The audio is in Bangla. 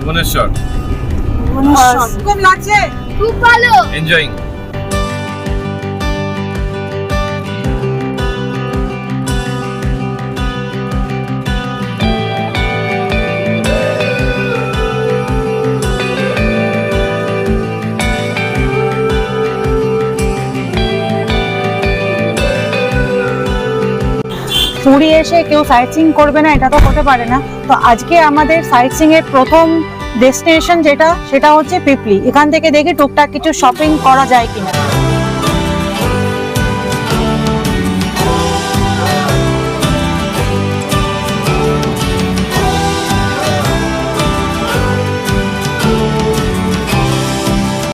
ভুবনেশ্বর। কেমন লাগছে? খুব ভালো। এনজয়িং। পুরী এসে কেউ সাইট সিইং করবে না, এটা তো হতে পারে না। তো আজকে আমাদের সাইট সিইং এর প্রথম ডেস্টিনেশন সেটা হচ্ছে পিপলি। এখান থেকে দেখি টুকটাক কিছু শপিং করা যায় কিনা।